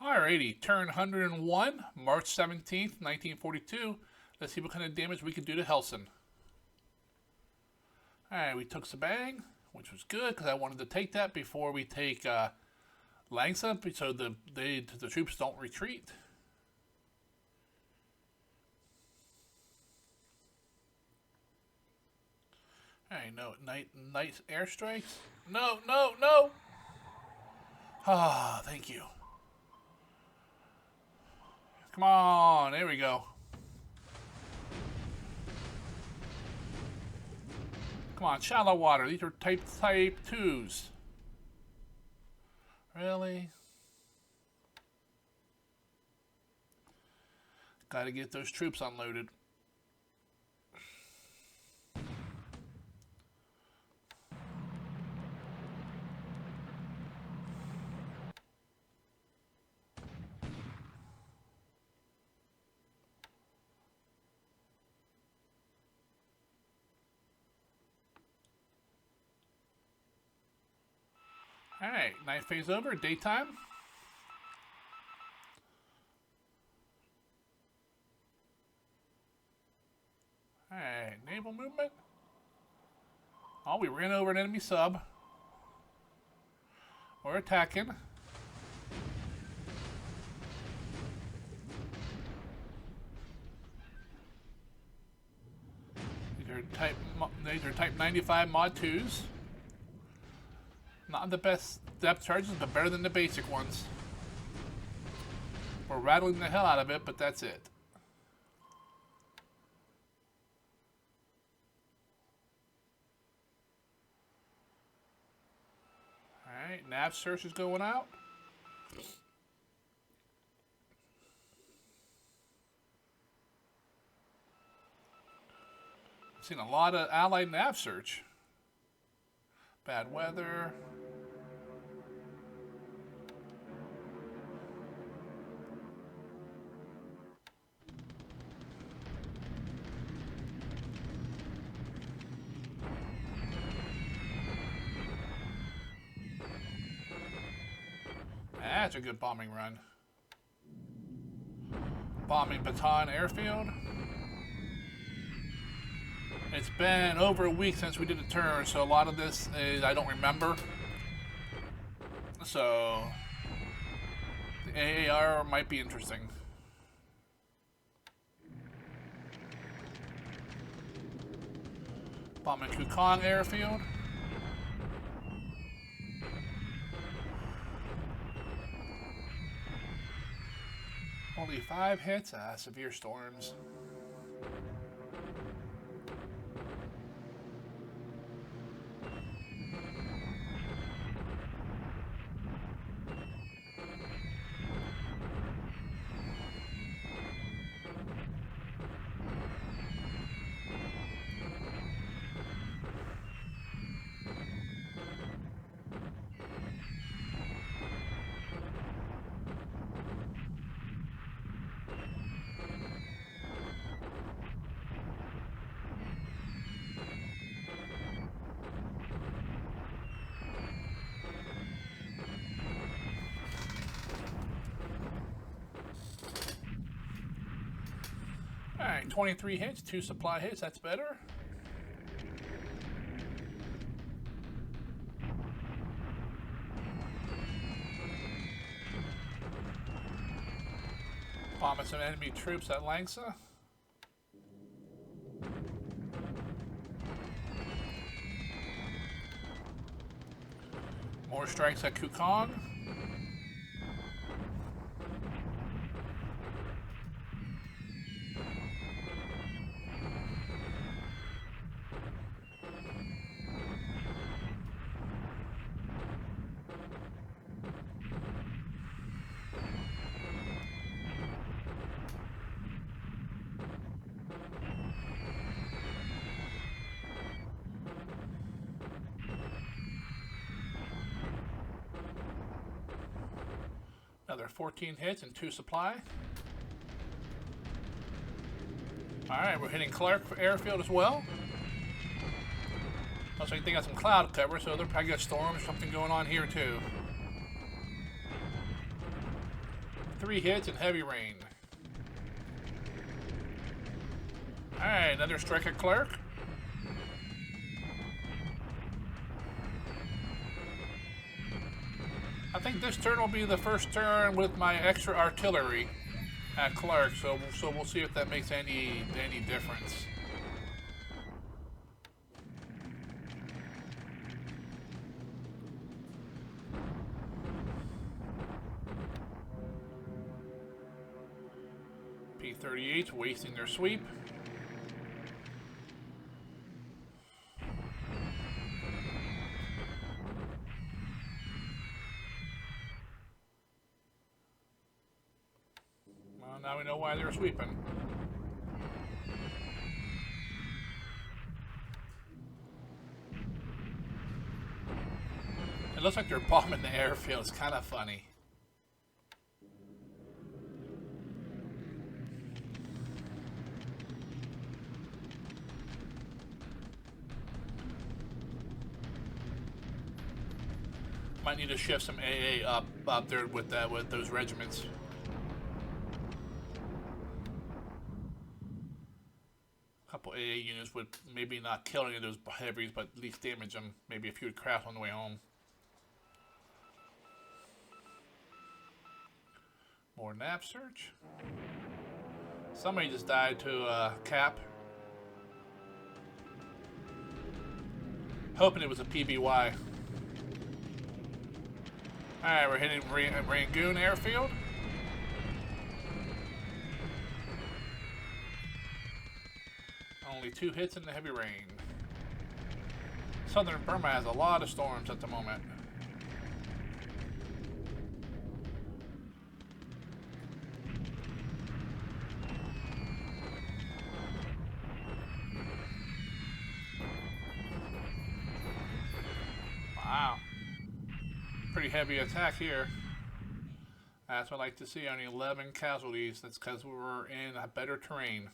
Alrighty, turn 101, March 17th, 1942. Let's see what kind of damage we can do to Hellsen. Alright, we took Xargun, which was good because I wanted to take that before we take Langsa, so the troops don't retreat. Alright, no, nice airstrikes. No, no, no! Ah, thank you. Come on, there we go. Come on, shallow water. These are type 2s. Really? Gotta get those troops unloaded. Alright, night phase over, daytime. Alright, naval movement. Oh, we ran over an enemy sub. We're attacking. These are type 95 mod 2s. Not the best depth charges, but better than the basic ones. We're rattling the hell out of it, but that's it. Alright, nav search is going out. I've seen a lot of allied nav search. Bad weather. That's a good bombing run. Bombing Baton Airfield. It's been over a week since we did a turn, so a lot of this is I don't remember. So the AAR might be interesting. Bombing Kukong Airfield. Only 5 hits. Severe storms. Alright, 23 hits, 2 supply hits, that's better. Bombing some enemy troops at Langsa. More strikes at Kukong. Another 14 hits and 2 supply. Alright, we're hitting Clark Airfield as well. Looks like they got some cloud cover, so they're probably got storms or something going on here too. 3 hits and heavy rain. Alright, another strike at Clerk. I think this turn will be the first turn with my extra artillery at Clerk, so we'll see if that makes any difference. P-38's wasting their sweep. Well, now we know why they're sweeping. It looks like they're bombing the airfield. It's kind of funny. Might need to shift some AA up there with those regiments. A couple AA units would maybe not kill any of those heavies, but at least damage them. Maybe a few craft on the way home. More nap search. Somebody just died to cap. Hoping it was a PBY. Alright, we're hitting Rangoon airfield. Only 2 hits in the heavy rain. Southern Burma has a lot of storms at the moment. Wow. Pretty heavy attack here. That's what I like to see. Only 11 casualties. That's because we're in a better terrain.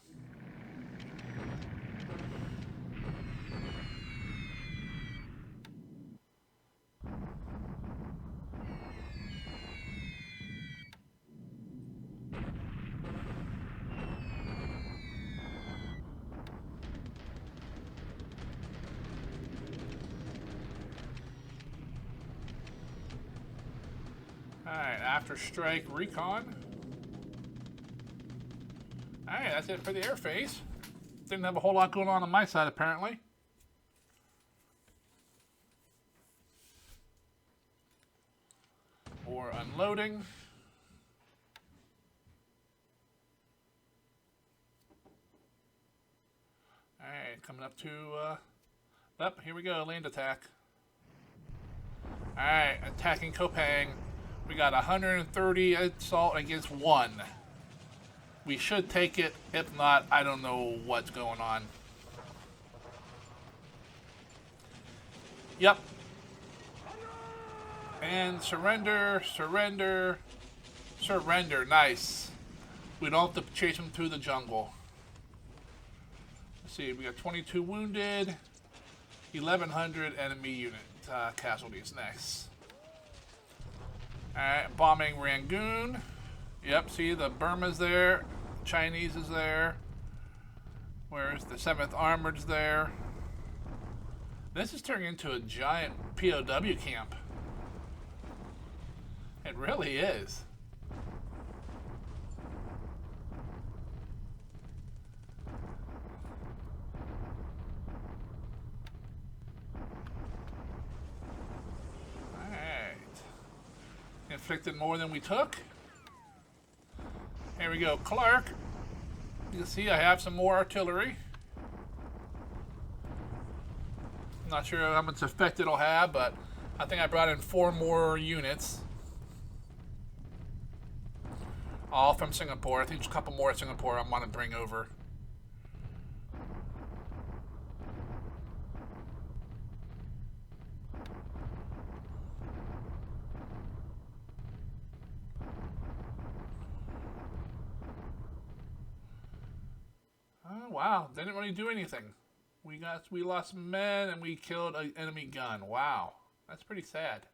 Alright, after strike recon. Alright, that's it for the airface. Didn't have a whole lot going on my side apparently. Or unloading. Alright, coming up to here we go, land attack. Alright, attacking Kopang. We got 130 assault against 1. We should take it. If not, I don't know what's going on. Yep. And surrender, surrender, surrender. Nice. We don't have to chase them through the jungle. Let's see, we got 22 wounded, 1,100 enemy unit casualties next. Alright, bombing Rangoon. Yep, see the Burma's there. Chinese is there. Where's the 7th Armored's there? This is turning into a giant POW camp. It really is. Inflicted more than we took. Here we go, Clark. You can see I have some more artillery. Not sure how much effect it'll have, but I think I brought in 4 more units. All from Singapore. I think there's a couple more at Singapore I want to bring over. Wow, didn't really do anything. We lost men and we killed an enemy gun. Wow, that's pretty sad.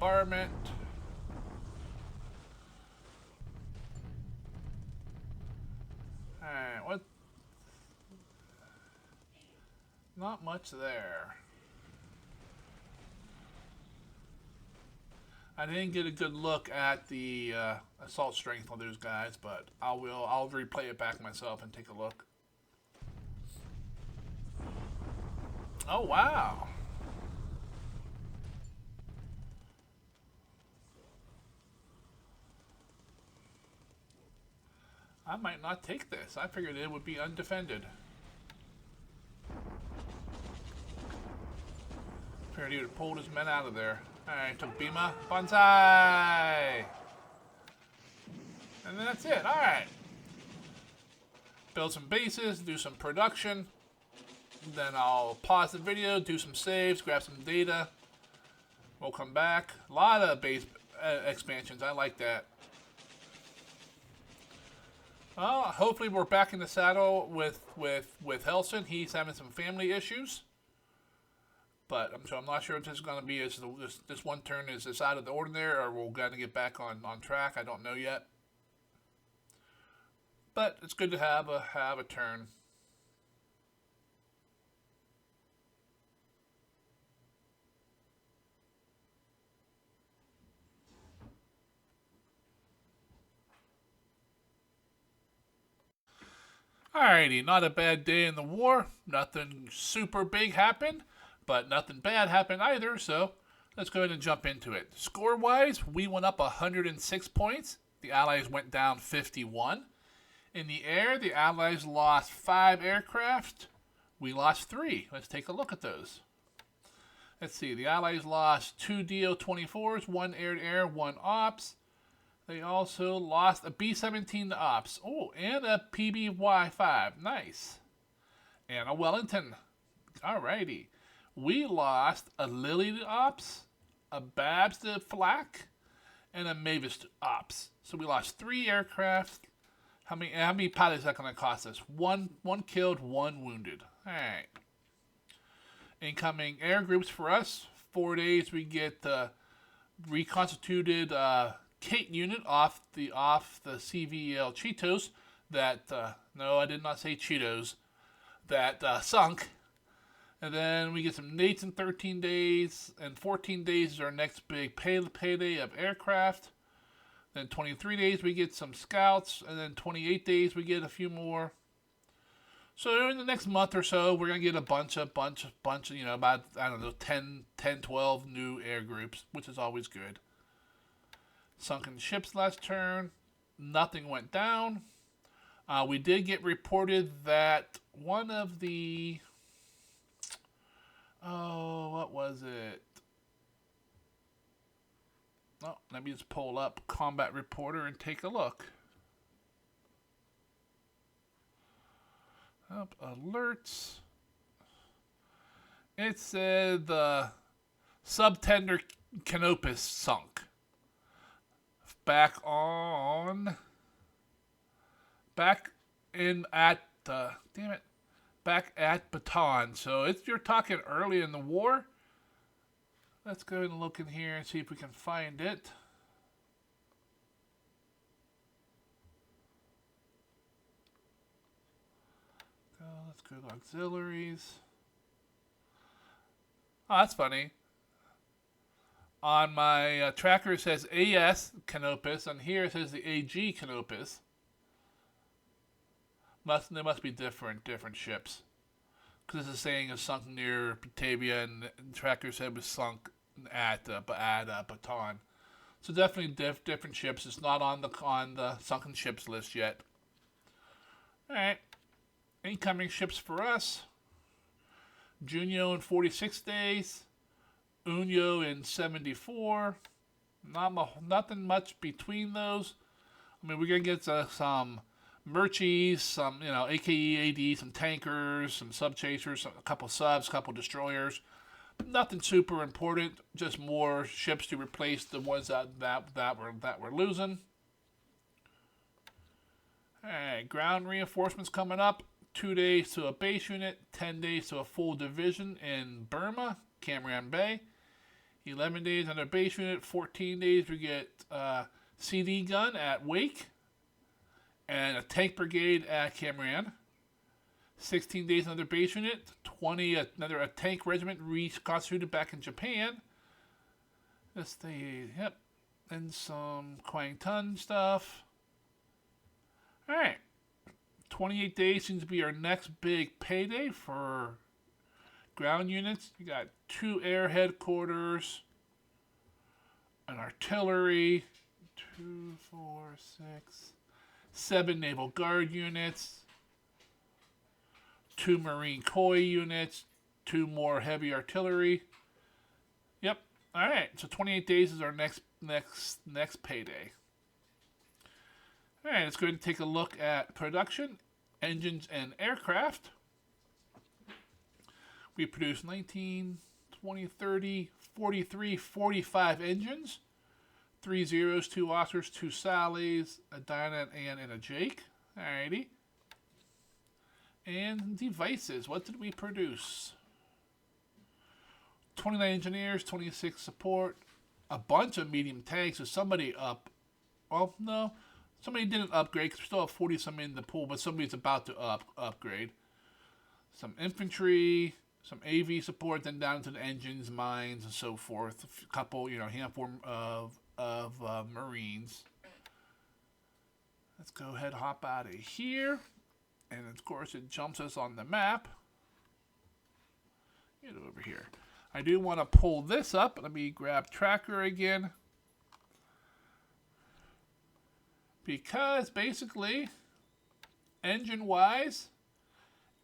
bombardment. Alright, what? Not much there. I didn't get a good look at the assault strength on those guys, but I'll replay it back myself and take a look. Oh wow. I might not take this. I figured it would be undefended. Figured he would have pulled his men out of there. Alright, took Bima. Bonsai! And then that's it. Alright. Build some bases, do some production. Then I'll pause the video, do some saves, grab some data. We'll come back. A lot of base expansions. I like that. Well, hopefully we're back in the saddle with Hellsen. He's having some family issues. But I'm not sure if this is going to be this one turn is this out of the ordinary, or we're going to get back on track. I don't know yet. But it's good to have a turn. Alrighty, not a bad day in the war. Nothing super big happened, but nothing bad happened either, so let's go ahead and jump into it. Score-wise, we went up 106 points. The Allies went down 51. In the air, the Allies lost 5 aircraft. We lost 3. Let's take a look at those. Let's see, the Allies lost 2 DO-24s, 1 air-to-air, 1 ops. They also lost a B-17 to ops. Oh, and a PBY-5. Nice. And a Wellington. Alrighty. We lost a Lily to ops, a Babs to flak, and a Mavis to ops. So we lost 3 aircraft. How many pilots is that going to cost us? One killed, 1 wounded. Alright. Incoming air groups for us. 4 days we get reconstituted Kate unit off the CVL Cheetos that no, I did not say Cheetos, that sunk. And then we get some Nates in 13 days, and 14 days is our next big payday of aircraft. Then 23 days we get some scouts, and then 28 days we get a few more. So in the next month or so, we're gonna get a bunch of you know, about, I don't know, 10, 12 new air groups, which is always good. Sunken ships last turn. Nothing went down. We did get reported that one of the... Oh, what was it? Oh, let me just pull up Combat Reporter and take a look. Up alerts. It said the subtender Canopus sunk. Back at Baton. So you're talking early in the war. Let's go ahead and look in here and see if we can find it. Let's go to auxiliaries. Oh, that's funny. On my tracker it says AS Canopus, and here it says the AG Canopus. They must be different ships. Because this is saying it's sunk near Batavia, and the tracker said it was sunk at Baton. So definitely different ships. It's not on the sunken ships list yet. Alright. Incoming ships for us. Junio in 46 days. Unyo in 74. Nothing much between those. I mean, we're going to get some Merchies, some, you know, AKE, AD, some tankers, some sub-chasers, a couple subs, a couple destroyers. Nothing super important, just more ships to replace the ones that we're losing. Alright, ground reinforcements coming up. 2 days to a base unit, 10 days to a full division in Burma, Cam Ranh Bay. 11 days under base unit. 14 days we get CD gun at Wake. And a tank brigade at Cameron. 16 days another base unit. 20 another a tank regiment reconstituted back in Japan. This the yep. And some Kwangtung stuff. Alright. 28 days seems to be our next big payday for ground units. You got 2 air headquarters, an artillery, 2, 4, 6, 7 naval guard units, 2 marine koi units, 2 more heavy artillery. Yep. All right. So 28 days is our next payday. All right. Let's go ahead and take a look at production, engines, and aircraft. We produced 19, 20, 30, 43, 45 engines. 3 Zeros, 2 Oscars, 2 Sallys, a Dinah, and a Jake. Alrighty. And devices. What did we produce? 29 engineers, 26 support, a bunch of medium tanks. So somebody well, no. Somebody didn't upgrade because we still have 40 some in the pool, but somebody's about to upgrade. Some infantry, some AV support, then down to the engines, mines, and so forth. A couple, handful of Marines. Let's go ahead and hop out of here. And of course it jumps us on the map. Get over here. I do want to pull this up. Let me grab tracker again. Because basically, engine-wise,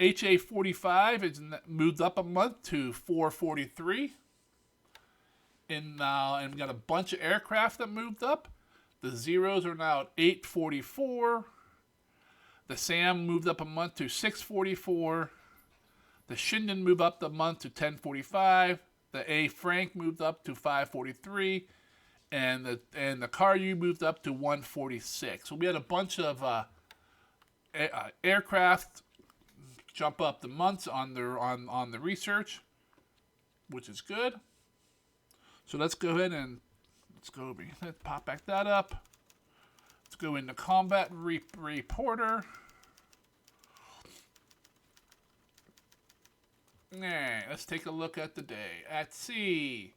HA-45 is moved up a month to 443. And we got a bunch of aircraft that moved up. The Zeros are now at 844. The Sam moved up a month to 644. The Shinden moved up the month to 1045. The A Frank moved up to 543. And the Karyu moved up to 146. So we had a bunch of aircraft jump up the months on the research, which is good. So let's go ahead and let's pop back that up. Let's go into combat reporter. Alright, let's take a look at the day. At sea,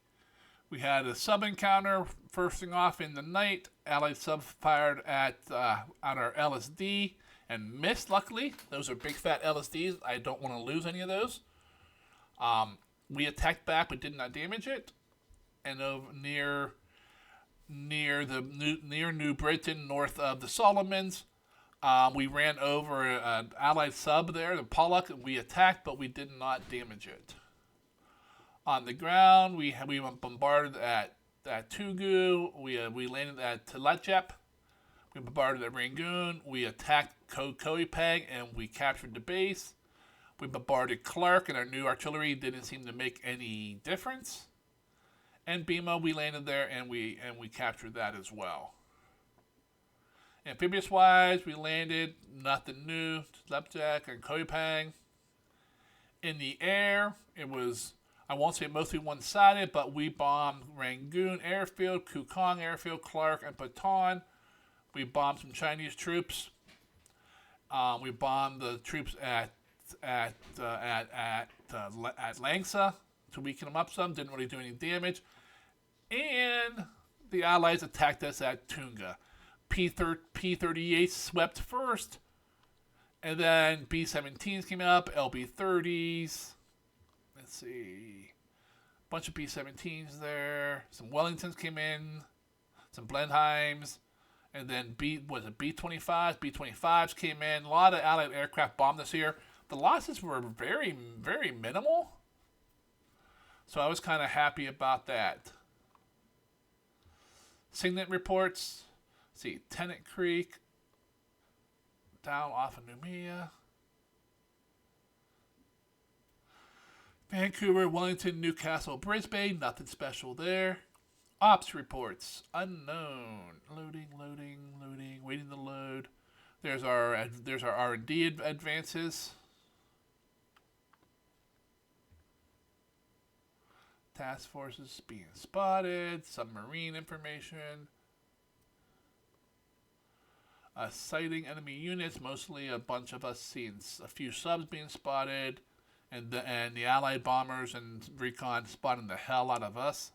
we had a sub encounter first thing off in the night. Allied sub fired at our LSD and missed, luckily. Those are big fat LSDs. I don't want to lose any of those. We attacked back but did not damage it. And over near New Britain, north of the Solomons, we ran over an Allied sub there, the Pollock, and we attacked, but we did not damage it. On the ground, we bombarded at Tugu. We landed at Tletjep. We bombarded at Rangoon. We attacked Koipeg, and we captured the base. We bombarded Clark, and our new artillery didn't seem to make any difference. And Bima, we landed there, and we captured that as well. Amphibious-wise, we landed, nothing new, Tletjep and Koipeg. In the air, it was, I won't say mostly one-sided, but we bombed Rangoon Airfield, Kukong Airfield, Clark, and Bataan. We bombed some Chinese troops. We bombed the troops at Langsa to weaken them up some. Didn't really do any damage. And the Allies attacked us at Tunga. P-38 swept first. And then B-17s came up, LB-30s. Let's see. A bunch of B-17s there. Some Wellingtons came in. Some Blenheims. And then B-25s? B-25s came in. A lot of Allied aircraft bombed us here. The losses were very, very minimal. So I was kind of happy about that. Signet reports. Let's see. Tennant Creek. Down off of Noumea. Vancouver, Wellington, Newcastle, Brisbane. Nothing special there. Ops reports. Unknown. Loading. Waiting to load. There's our R&D advances. Task forces being spotted. Submarine information. Sighting enemy units. Mostly a bunch of us seeing a few subs being spotted. And the Allied bombers and recon spotting the hell out of us.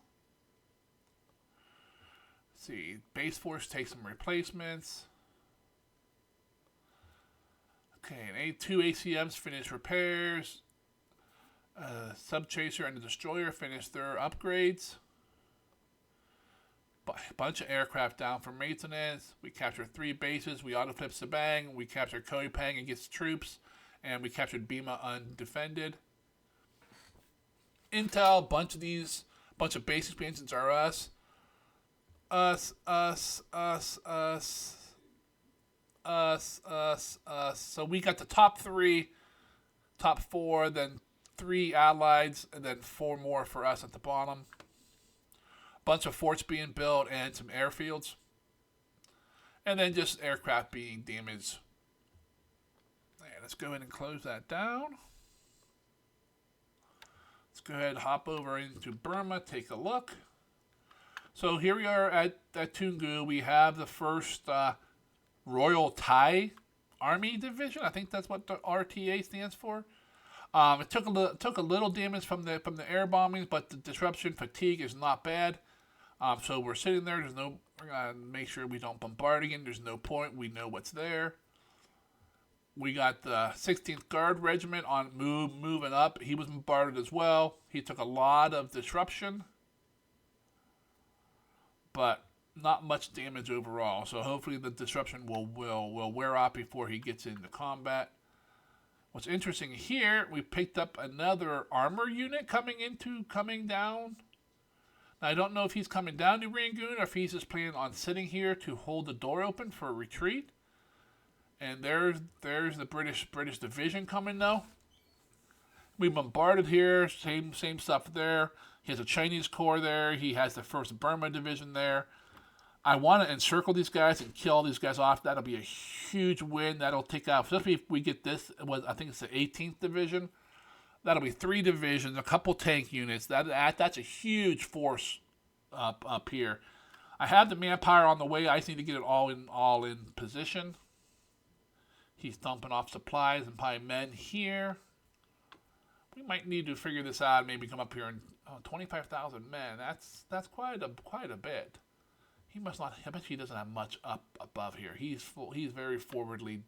Let's see. Base force takes some replacements. Okay, and two ACMs finished repairs. Subchaser and the Destroyer finished their upgrades. Bunch of aircraft down for maintenance. We captured 3 bases. We auto-flipped Sabang. We captured Koipang against troops. And we captured Bima undefended. Intel, bunch of base expansions are us. Us. So we got the top 3, top 4, then 3 allies, and then 4 more for us at the bottom. Bunch of forts being built and some airfields. And then just aircraft being damaged. And let's go ahead and close that down. Let's go ahead and hop over into Burma, take a look. So here we are at Toungoo. We have the first Royal Thai Army Division. I think that's what the RTA stands for. It took a little damage from the air bombings, but the disruption fatigue is not bad. So we're sitting there. We're gonna make sure we don't bombard again. There's no point. We know what's there. We got the 16th Guard Regiment on moving up. He was bombarded as well. He took a lot of disruption, but not much damage overall. So hopefully the disruption will wear off before he gets into combat. What's interesting here, we picked up another armor unit coming down. Now, I don't know if he's coming down to Rangoon or if he's just planning on sitting here to hold the door open for a retreat. And there's the British division coming though. We bombarded here, same stuff there. He has a Chinese corps there. He has the 1st Burma division there. I want to encircle these guys and kill these guys off. That'll be a huge win. That'll take out, especially if we get this. I think it's the 18th division. That'll be 3 divisions, a couple tank units. That's a huge force up here. I have the manpower on the way. I just need to get it all in position. He's dumping off supplies and probably men here. We might need to figure this out. Maybe come up here and 25,000 men. That's quite a bit. He must not. I bet he doesn't have much up above here. He's very forwardly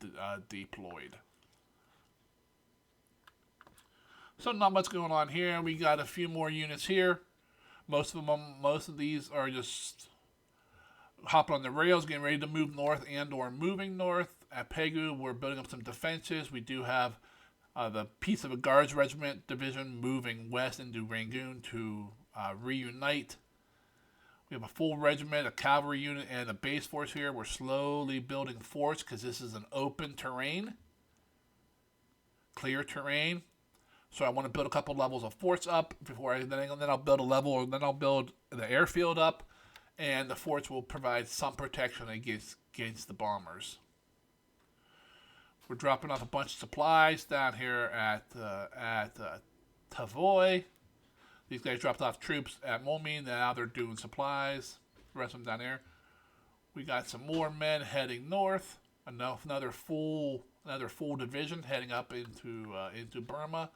deployed. So not much going on here. We got a few more units here. Most of these are just hopping on the rails, getting ready to move north or moving north. At Pegu, we're building up some defenses. We do have the piece of a Guards Regiment division moving west into Rangoon to reunite. We have a full regiment, a cavalry unit, and a base force here. We're slowly building forts because this is an open terrain, clear terrain. So I want to build a couple levels of forts up before then I'll build a level, then I'll build the airfield up, and the forts will provide some protection against the bombers. We're dropping off a bunch of supplies down here at Tavoy. These guys dropped off troops at Momi. Now they're doing supplies. The rest of them down there. We got some more men heading north. Another full division heading up into Burma.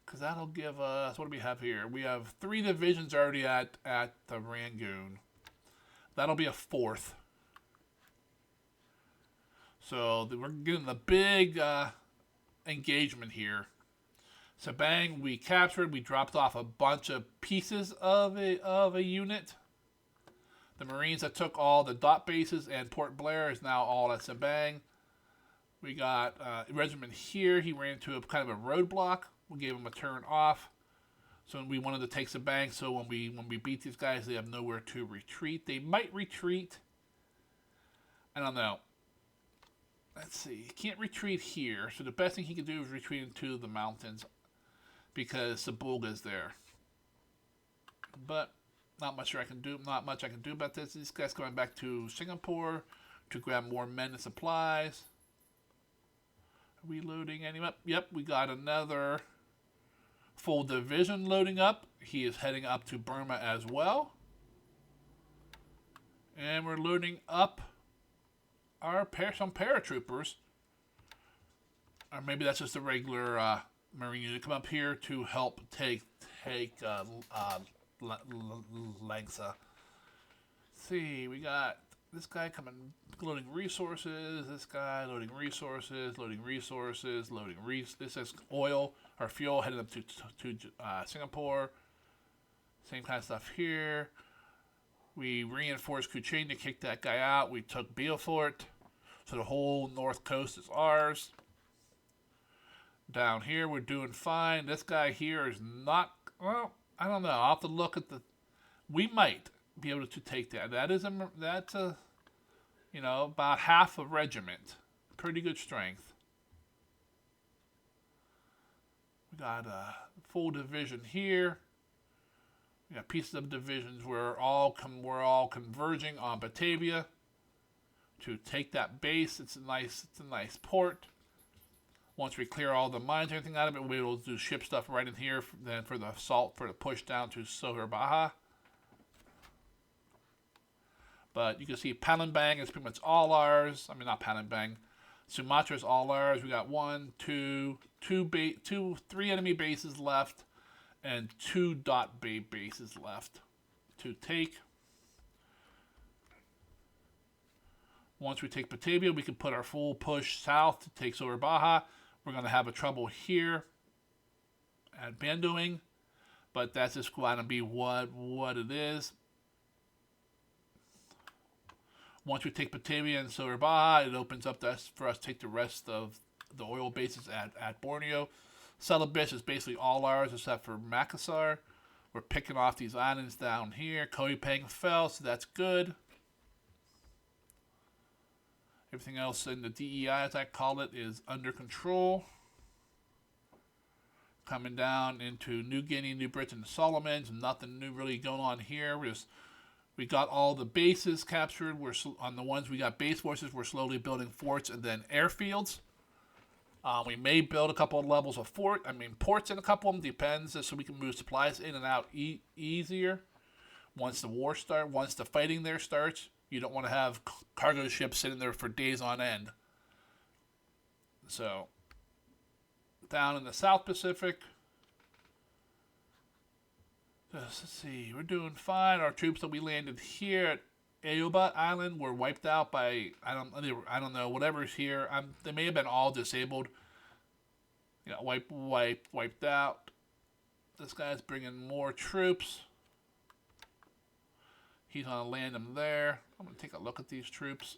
Because that'll give us, what do we have here? We have 3 divisions already at the Rangoon. That'll be a 4th. So we're getting the big engagement here. Sabang we captured. We dropped off a bunch of pieces of a unit. The Marines that took all the dot bases and Port Blair is now all at Sabang. We got a regiment here. He ran into a kind of a roadblock. We gave him a turn off. So we wanted to take Sabang. So when we beat these guys, they have nowhere to retreat. They might retreat. I don't know. Let's see. He can't retreat here. So the best thing he can do is retreat into the mountains because Sabulga's there. But not much I can do. Not much I can do about this. These guys going back to Singapore to grab more men and supplies. Reloading anyone? Yep, we got another Full division loading up. He is heading up to Burma as well. And we're loading up some paratroopers. Or maybe that's just a regular Marine unit. Come up here to help take Langsa. See, we got this guy coming, loading resources. This guy loading resources, This is oil or fuel headed up to Singapore. Same kind of stuff here. We reinforced Kuching to kick that guy out. We took Beaufort, so the whole north coast is ours. Down here, we're doing fine. This guy here is not, well, I don't know. I'll have to look at the, we might be able to take that. That's about half a regiment. Pretty good strength. We got a full division here. We got pieces of divisions. We're all converging on Batavia to take that base. It's a nice port. Once we clear all the mines and everything out of it, we'll be able to do ship stuff right in here. Then for the assault, for the push down to Sohar Baha. But you can see Palembang is pretty much all ours. I mean, not Palembang. Sumatra is all ours. We got 3 enemy bases left and 2 dot bay bases left to take. Once we take Batavia, we can put our full push south to take Sohar Baha. We're going to have a trouble here at Bandung, but that's just going to be what it is. Once we take Batavia and Sohar Baha, it opens up for us to take the rest of the oil bases at Borneo. Celebes is basically all ours except for Makassar. We're picking off these islands down here. Koh Peng fell, so that's good. Everything else in the DEI, as I call it, is under control. Coming down into New Guinea, New Britain, Solomons. Nothing new really going on here. We got all the bases captured. On the ones we got base forces, we're slowly building forts and then airfields. We may build a couple of levels of ports in a couple of them, depends, so we can move supplies in and out easier. Once the fighting there starts, you don't want to have cargo ships sitting there for days on end. So, down in the South Pacific, let's see, we're doing fine. Our troops that we landed here at Aoba Island were wiped out by, I don't know, whatever's here. They may have been all disabled. Wiped out. This guy's bringing more troops. He's going to land them there. I'm going to take a look at these troops.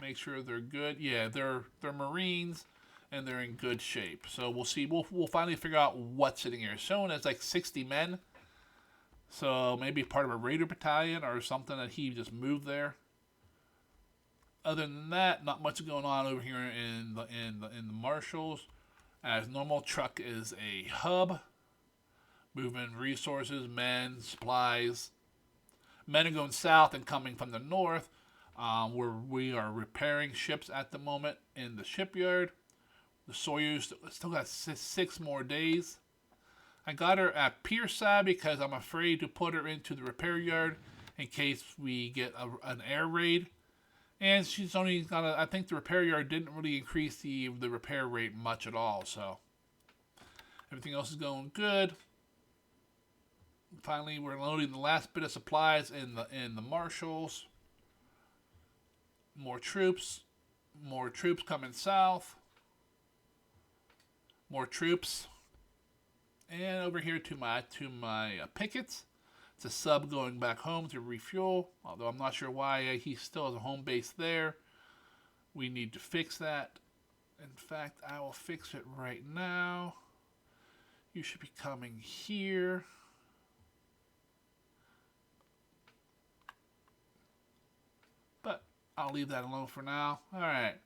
Make sure they're good. Yeah, they're Marines, and they're in good shape. So we'll see. We'll finally figure out what's sitting here. Showing as like 60 men. So maybe part of a raider battalion or something that he just moved there. Other than that, not much going on over here in the Marshalls. As normal, truck is a hub, moving resources, men, supplies. Men are going south and coming from the north. Where we are repairing ships at the moment in the shipyard. The Soyuz still got 6 more days. I got her at Pierside because I'm afraid to put her into the repair yard in case we get an air raid. And she's only got I think the repair yard didn't really increase the repair rate much at all. So everything else is going good. Finally, we're loading the last bit of supplies in the Marshalls. More troops coming south. More troops. And over here to my pickets. It's a sub going back home to refuel. Although I'm not sure why he still has a home base there. We need to fix that. In fact, I will fix it right now. You should be coming here. But I'll leave that alone for now. Alright.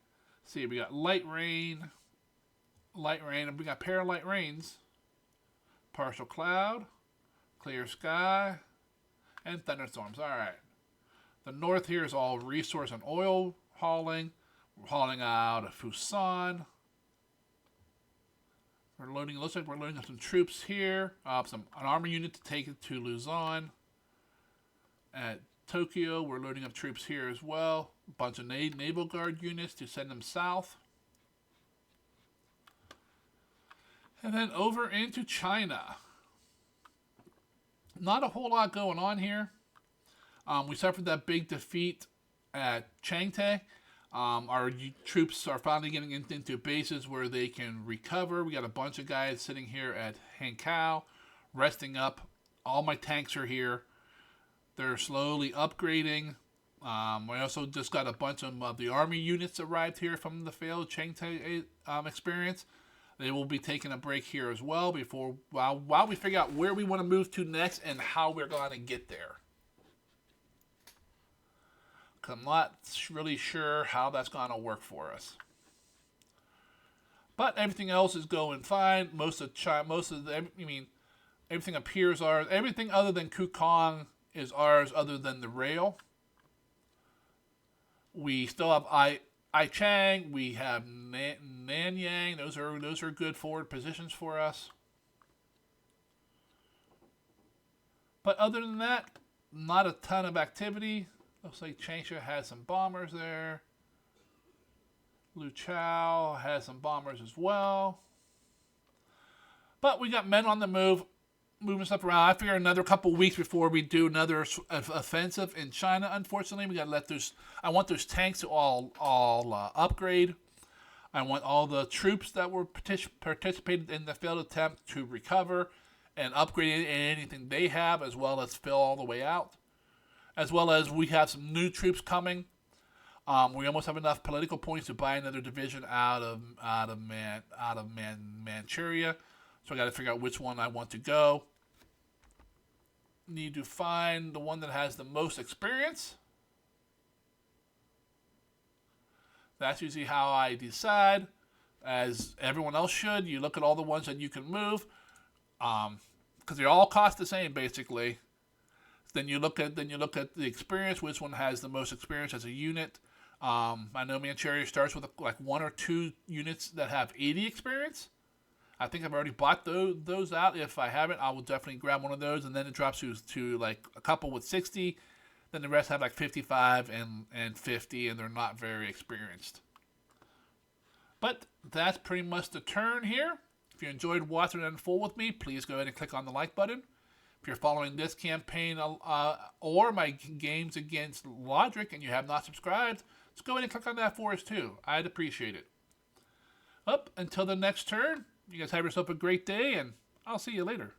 See, we got light rain, and we got pair of light rains. Partial cloud, clear sky, and thunderstorms. Alright. The north here is all resource and oil hauling. We're hauling out of Fusan. We're loading. Looks like we're loading up some troops here. An army unit to take it to Luzon. At Tokyo, we're loading up troops here as well. A bunch of naval guard units to send them south. And then over into China. Not a whole lot going on here. We suffered that big defeat at Changte. Our troops are finally getting into bases where they can recover. We got a bunch of guys sitting here at Hankow, resting up. All my tanks are here. They're slowly upgrading. We also just got a bunch of the army units arrived here from the failed Changte experience. They will be taking a break here as well while we figure out where we want to move to next and how we're going to get there. I'm not really sure how that's going to work for us. But everything else is going fine. Everything appears ours. Everything other than Kukong is ours other than the rail. We still have Aichang. We have Nanyang. Those are good forward positions for us. But other than that, not a ton of activity. Looks like Changsha has some bombers there. Lu Chao has some bombers as well. But we got men on the move, moving stuff around. I figure another couple weeks before we do another offensive in China. Unfortunately, we got to let those. I want those tanks to all upgrade. I want all the troops that were participated in the failed attempt to recover and upgrade anything they have, as well as fill all the way out. As well as we have some new troops coming. We almost have enough political points to buy another division out of Manchuria. So I got to figure out which one I want to go. Need to find the one that has the most experience. That's usually how I decide, as everyone else should. You look at all the ones that you can move, because they all cost the same basically. Then you look at the experience, which one has the most experience as a unit. I know Manchuria starts with like 1 or 2 units that have 80 experience. I think I've already bought those out. If I haven't, I will definitely grab one of those, and then it drops to like a couple with 60. Then the rest have like 55 and 50, and they're not very experienced. But that's pretty much the turn here. If you enjoyed watching it unfold with me, please go ahead and click on the like button. If you're following this campaign or my games against Logic and you have not subscribed, just go ahead and click on that for us too. I'd appreciate it. Up until the next turn, you guys have yourself a great day, and I'll see you later.